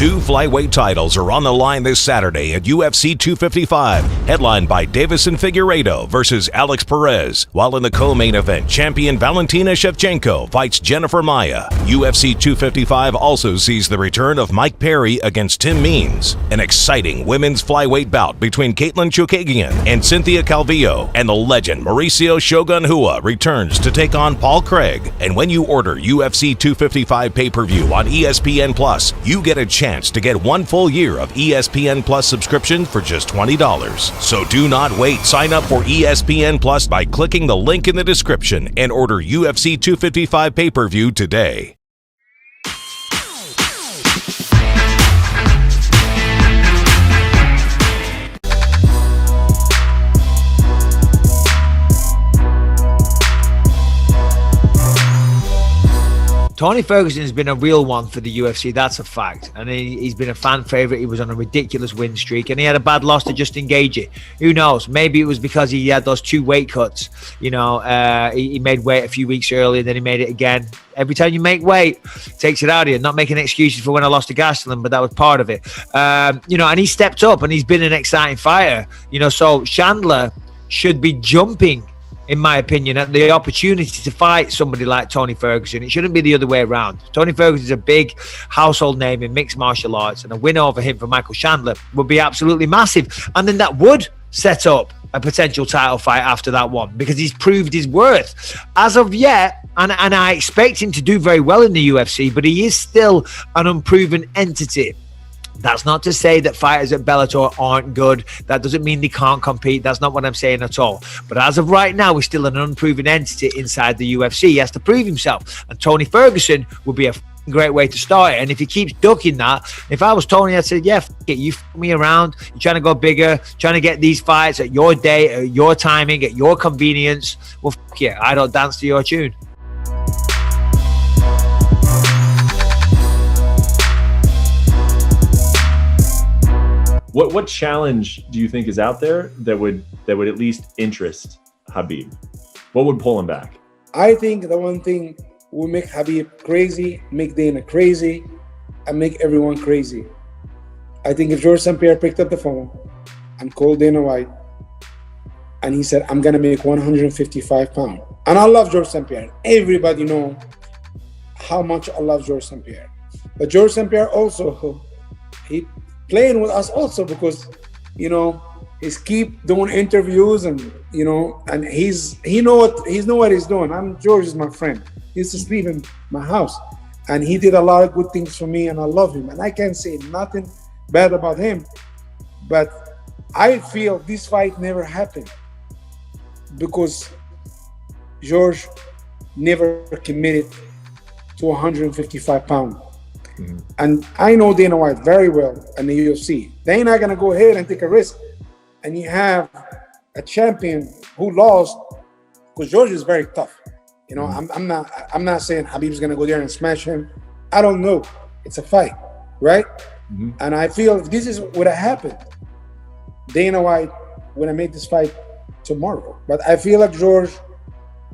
Two flyweight titles are on the line this Saturday at UFC 255, headlined by Davison Figueiredo versus Alex Perez, while in the co-main event, champion Valentina Shevchenko fights Jennifer Maia. UFC 255 also sees the return of Mike Perry against Tim Means, an exciting women's flyweight bout between Caitlin Chookagian and Cynthia Calvillo, and the legend Mauricio Shogun Rua returns to take on Paul Craig. And when you order UFC 255 pay-per-view on ESPN Plus, you get a chance to get 1 full year of ESPN Plus subscription for just $20. So do not wait. Sign up for ESPN Plus by clicking the link in the description and order UFC 255 pay-per-view today. Tony Ferguson has been a real one for the UFC, that's a fact. And he's been a fan favourite. He was on a ridiculous win streak, and he had a bad loss to Justin Gaethje. Who knows? Maybe it was because he had those 2 weight cuts. You know, he made weight a few weeks earlier, then he made it again. Every time you make weight, it takes it out of you. Not making excuses for when I lost to Gastelum, but that was part of it. You know, and he stepped up, and he's been an exciting fighter. You know, so Chandler should be jumping, in my opinion, at the opportunity to fight somebody like Tony Ferguson. It shouldn't be the other way around. Tony Ferguson is a big household name in mixed martial arts, and a win over him for Michael Chandler would be absolutely massive. And then that would set up a potential title fight after that one, because he's proved his worth. As of yet, and I expect him to do very well in the UFC, but he is still an unproven entity. That's not to say that fighters at Bellator aren't good. That doesn't mean they can't compete. That's not what I'm saying at all. But as of right now, he's still an unproven entity inside the UFC. He has to prove himself. And Tony Ferguson would be a great way to start it. And if he keeps ducking that, if I was Tony, I'd say, yeah, f it. You f me around. You're trying to go bigger, trying to get these fights at your day, at your timing, at your convenience. Well, f yeah, I don't dance to your tune. What challenge do you think is out there that would at least interest Khabib? What would pull him back? I think the one thing will make Khabib crazy, make Dana crazy, and make everyone crazy. I think if George St. Pierre picked up the phone and called Dana White and he said, I'm gonna make 155 pounds. And I love George St. Pierre. Everybody knows how much I love George St. Pierre. But George St. Pierre also, he playing with us also, because you know he's keep doing interviews, and you know, and he know what he's doing. George is my friend. He used to sleep in my house, and he did a lot of good things for me, and I love him, and I can't say nothing bad about him. But I feel this fight never happened because George never committed to 155 pounds. Mm-hmm. And I know Dana White very well in the UFC. They're not gonna go ahead and take a risk. And you have a champion who lost, because George is very tough. You know, mm-hmm. I'm not saying Khabib's gonna go there and smash him. I don't know. It's a fight, right? Mm-hmm. And I feel if this is what happened, Dana White would have made this fight tomorrow. But I feel like George,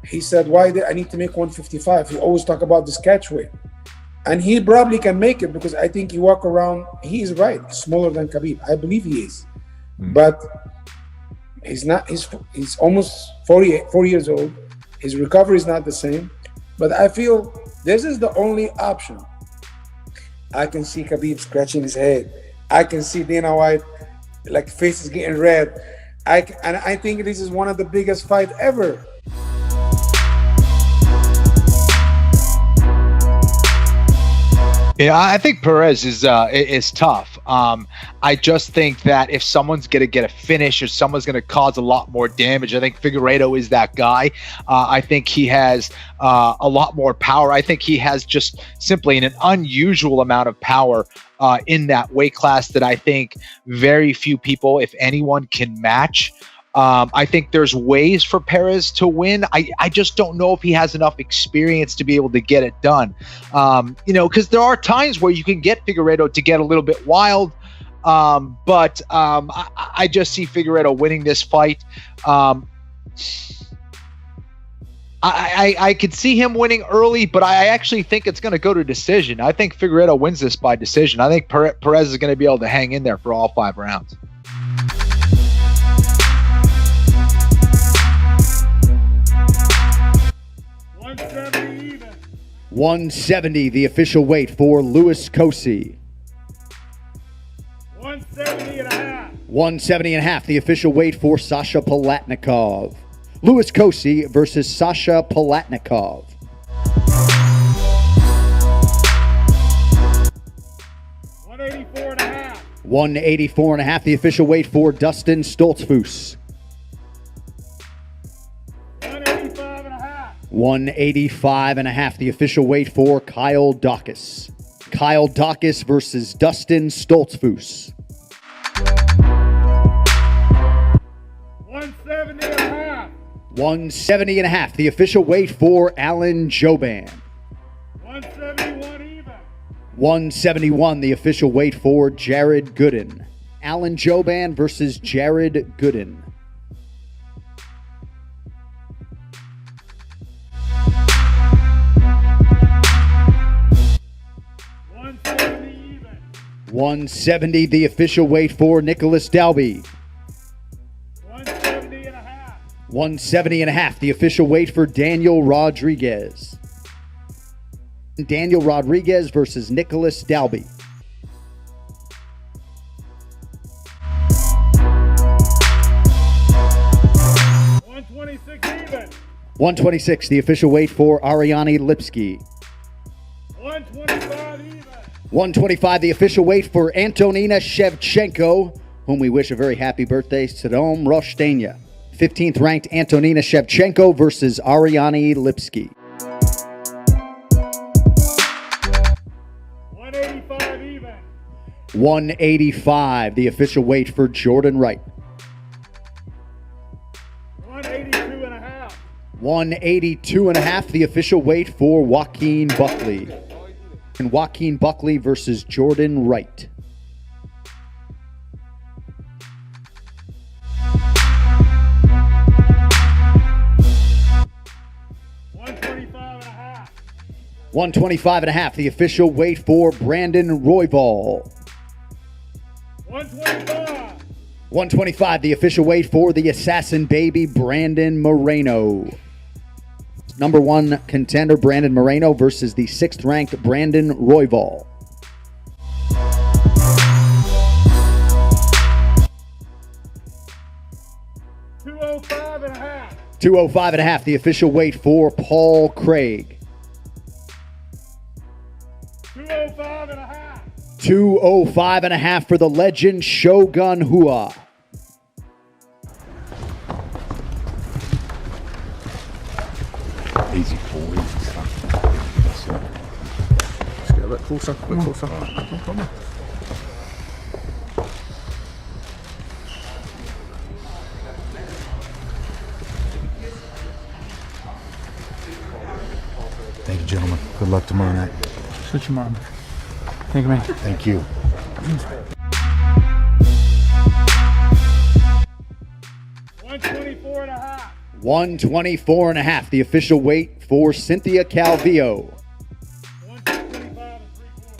he said, why did I need to make 155? He always talk about this catch weight. And he probably can make it, because I think he walk around, he is right, smaller than Khabib. I believe he is. Mm. But he's not, he's almost 4 years old. His recovery is not the same. But I feel this is the only option. I can see Khabib scratching his head. I can see Dana White, like, face is getting red. And I think this is one of the biggest fights ever. Yeah, I think Perez is tough. I just think that if someone's going to get a finish or someone's going to cause a lot more damage, I think Figueiredo is that guy. I think he has a lot more power. I think he has just simply an unusual amount of power in that weight class that I think very few people, if anyone, can match. I think there's ways for Perez to win. I just don't know if he has enough experience to be able to get it done. You know, because there are times where you can get Figueiredo to get a little bit wild. But I just see Figueiredo winning this fight. I could see him winning early, but I actually think it's going to go to decision. I think Figueiredo wins this by decision. I think Perez is going to be able to hang in there for all 5 rounds. Even. 170, the official weight for Louis Kosi. 170 and a half. 170 and a half, the official weight for Sasha Palatnikov. Louis Kosi versus Sasha Palatnikov. 184 and a half. 184 and a half, the official weight for Dustin Stoltzfus. 185 and a half. 185 and a half, the official weight for Kyle Daukaus. Kyle Daukaus versus Dustin Stoltzfus. 170 and a half. 170 and a half, the official weight for Alan Jouban. 171 even. 171, the official weight for Jared Gooden. Alan Jouban versus Jared Gooden. 170, the official weight for Nicholas Dalby. 170 and a half. 170 and a half, the official weight for Daniel Rodriguez. Daniel Rodriguez versus Nicholas Dalby. 126 even. 126, the official weight for Ariane Lipski. 125 even. 125, the official weight for Antonina Shevchenko, whom we wish a very happy birthday, Sadom Rostenia. 15th ranked Antonina Shevchenko versus Ariane Lipski. 185 even. 185, the official weight for Jordan Wright. 182 and a half. 182 and a half, the official weight for Joaquin Buckley. And Joaquin Buckley versus Jordan Wright. 125 and a half, the official weight for Brandon Royval. 125. 125, the official weight for the assassin baby Brandon Moreno. Number 1 contender Brandon Moreno versus the 6th ranked Brandon Royval. 205 and a half. 205 and a half, the official weight for Paul Craig. 205 and a half. 205 and a half for the legend Shogun Hua. Easy boy. Let's get a bit closer, a bit closer. Come on. Thank you, gentlemen. Good luck tomorrow night. Switch your arm. Thank you, man. Thank you. 124 and a half. 124 and a half, the official weight for Cynthia Calvillo.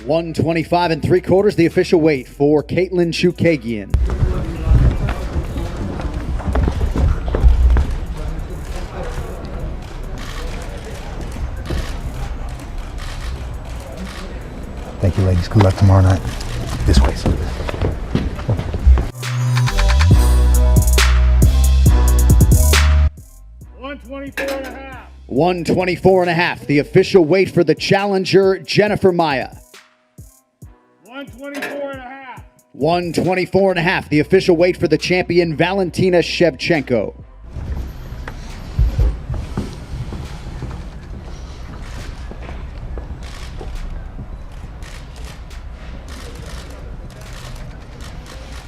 125 and 3/4, the official weight for Caitlin Chookagian. Thank you, ladies. Good luck tomorrow night. This way, sir. 124 and a half. 124 and a half, the official weight for the challenger Jennifer Maia. 124 and a half. 124 and a half, the official weight for the champion Valentina Shevchenko.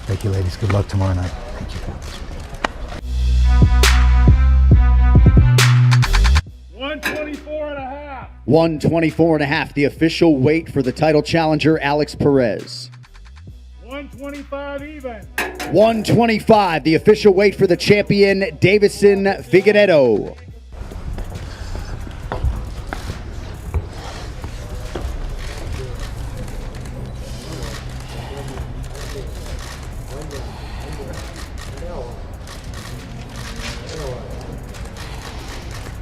Thank you, ladies. Good luck tomorrow night. Thank you. 124 and a half. 124 and a half, the official weight for the title challenger Alex Perez. 125 even. 125, the official weight for the champion Davison Figueiredo.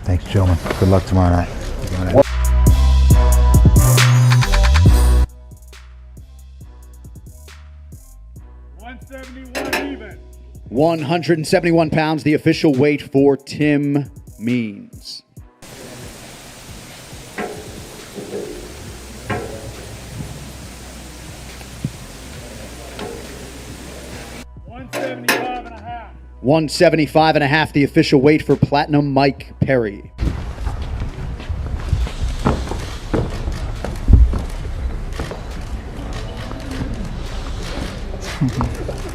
Thanks, gentlemen. Good luck tomorrow night. 171 even. 171 pounds, the official weight for Tim Means. $175.5. 175.5, the official weight for Platinum Mike Perry.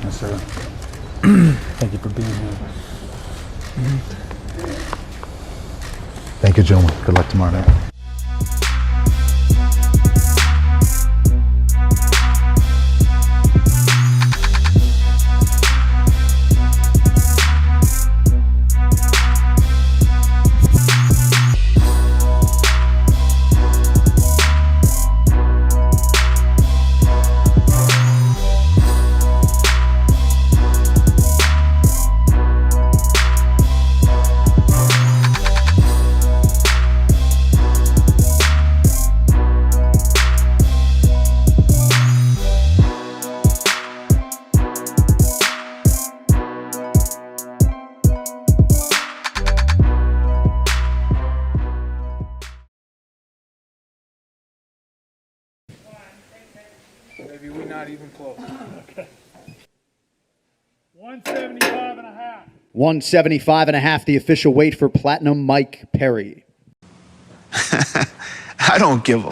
Yes, sir. Thank you for being here. Thank you, gentlemen. Good luck tomorrow night. Maybe we're not even close. Okay. 175.5. 175.5, the official weight for Platinum Mike Perry. I don't give a